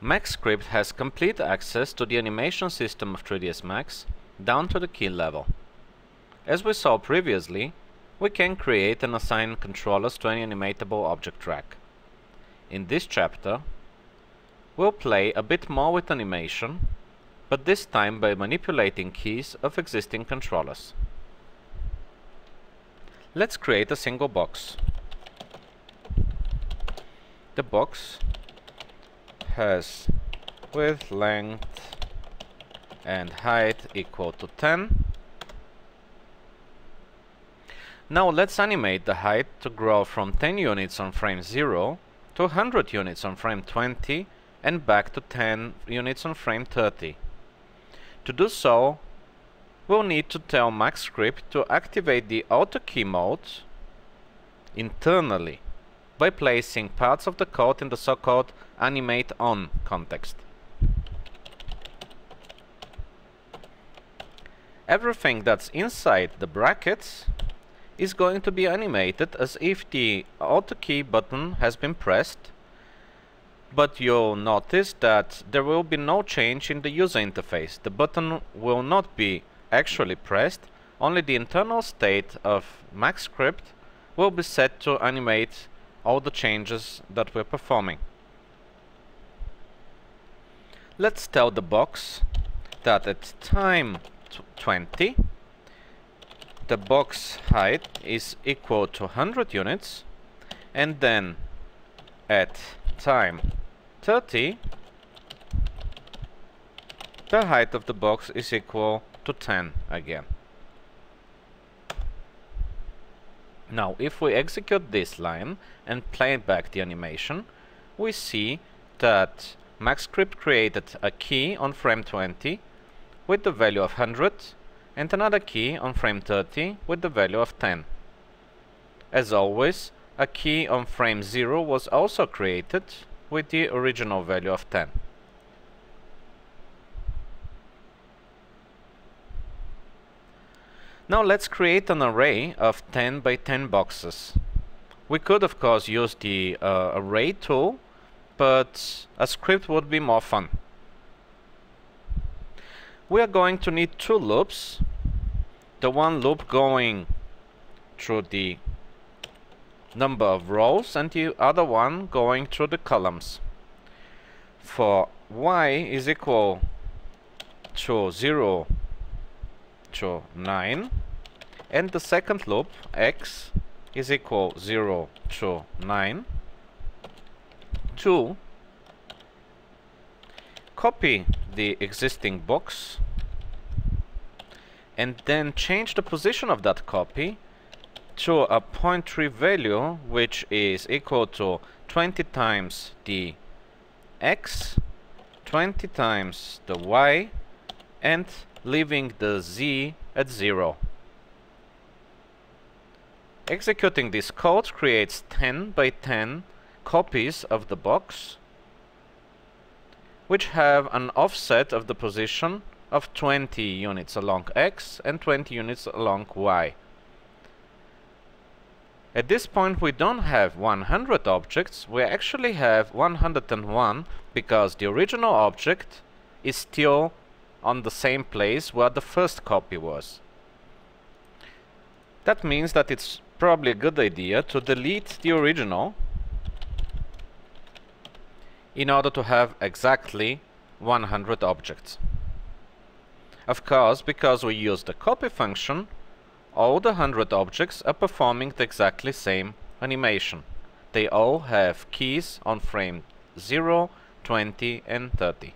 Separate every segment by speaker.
Speaker 1: MaxScript has complete access to the animation system of 3ds Max down to the key level. As we saw previously, we can create and assign controllers to any animatable object track. In this chapter, we'll play a bit more with animation, but this time by manipulating keys of existing controllers. Let's create a single box. The box has width, length and height equal to 10. Now let's animate the height to grow from 10 units on frame 0 to 100 units on frame 20 and back to 10 units on frame 30. To do so, we'll need to tell MaxScript to activate the auto key mode internally by placing parts of the code in the so-called animate on context. Everything that's inside the brackets is going to be animated as if the auto key button has been pressed, but you'll notice that there will be no change in the user interface. The button will not be actually pressed, only the internal state of MaxScript will be set to animate all the changes that we're performing. Let's tell the box that at time 20 the box height is equal to 100 units, and then at time 30 the height of the box is equal to 10 again. Now if we execute this line and play back the animation, we see that MaxScript created a key on frame 20 with the value of 100 and another key on frame 30 with the value of 10. As always, a key on frame 0 was also created with the original value of 10. Now let's create an array of 10 by 10 boxes. We could of course use the array tool, but a script would be more fun. We are going to need two loops. The one loop going through the number of rows and the other one going through the columns. For y is equal to 0 to 9, and the second loop x is equal 0 to 9, to copy the existing box and then change the position of that copy to a 0.3 value, which is equal to 20 times the x, 20 times the y, and leaving the z at 0. Executing this code creates 10 by 10 copies of the box, which have an offset of the position of 20 units along x and 20 units along y. At this point we don't have 100 objects, we actually have 101 because the original object is still on the same place where the first copy was. That means that it's probably a good idea to delete the original in order to have exactly 100 objects. Of course, because we use the copy function, all the 100 objects are performing the exactly same animation. They all have keys on frame 0, 20 and 30.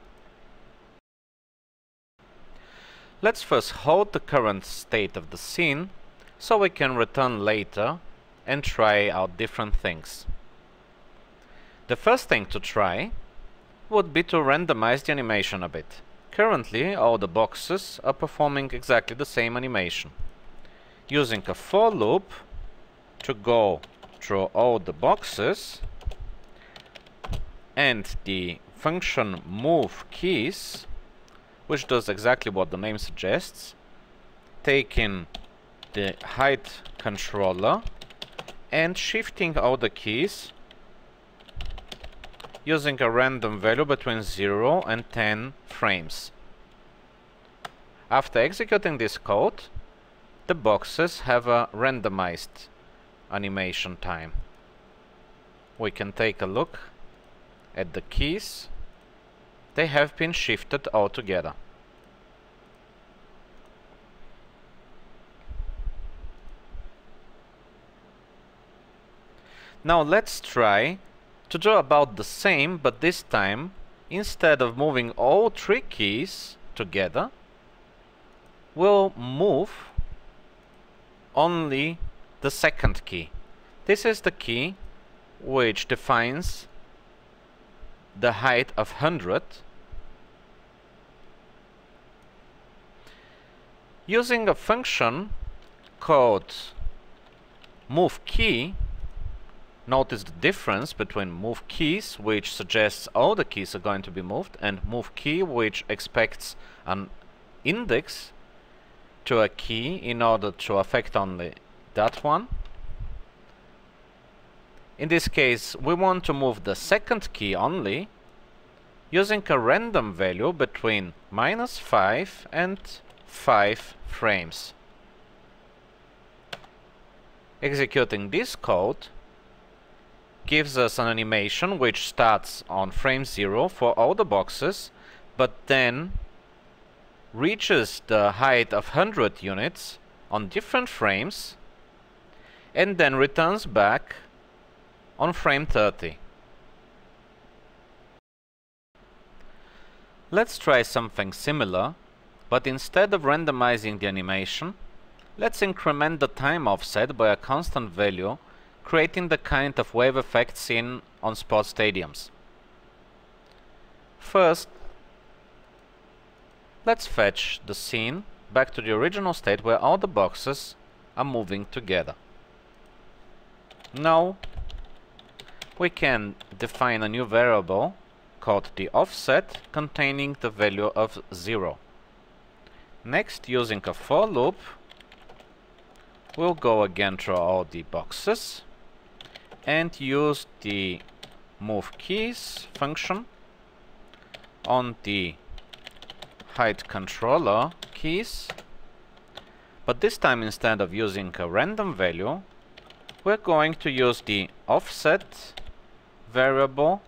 Speaker 1: Let's first hold the current state of the scene so we can return later and try out different things. The first thing to try would be to randomize the animation a bit. Currently all the boxes are performing exactly the same animation. Using a for loop to go through all the boxes and the function move keys, which does exactly what the name suggests, taking the height controller and shifting all the keys using a random value between 0 and 10 frames. After executing this code, the boxes have a randomized animation time. We can take a look at the keys. They have been shifted altogether. Now let's try to do about the same, but this time, instead of moving all three keys together, we'll move only the second key. This is the key which defines the height of 100. Using a function called moveKey, notice the difference between moveKeys, which suggests all the keys are going to be moved, and moveKey, which expects an index to a key in order to affect only that one. In this case, we want to move the second key only, using a random value between -5 and 5 frames. Executing this code gives us an animation which starts on frame 0 for all the boxes, but then reaches the height of 100 units on different frames, and then returns back on frame 30. Let's try something similar, but instead of randomizing the animation, let's increment the time offset by a constant value, creating the kind of wave effect seen on sports stadiums. First, let's fetch the scene back to the original state where all the boxes are moving together. Now, we can define a new variable called the offset containing the value of 0. Next, using a for loop, we'll go again through all the boxes and use the moveKeys function on the height controller keys, but this time instead of using a random value, we're going to use the offset variable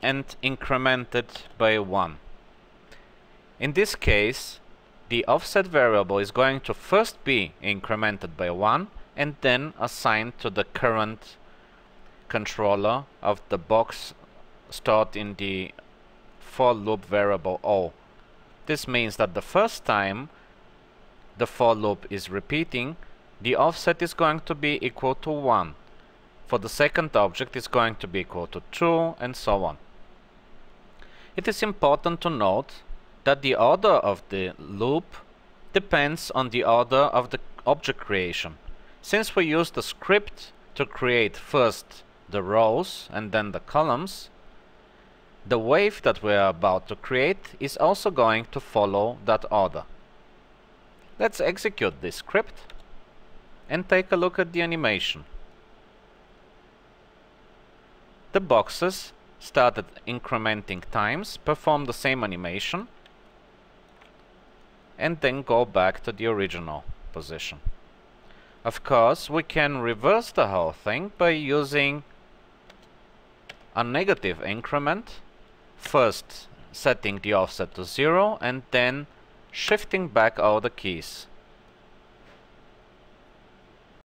Speaker 1: and increment it by 1. In this case, the offset variable is going to first be incremented by 1 and then assigned to the current controller of the box stored in the for loop variable O. This means that the first time the for loop is repeating, the offset is going to be equal to 1. For the second object, it's going to be equal to 2, and so on. It is important to note that the order of the loop depends on the order of the object creation. Since we use the script to create first the rows and then the columns, the wave that we are about to create is also going to follow that order. Let's execute this script and take a look at the animation. The boxes started incrementing times, perform the same animation, and then go back to the original position. Of course, we can reverse the whole thing by using a negative increment, first setting the offset to 0 and then shifting back all the keys.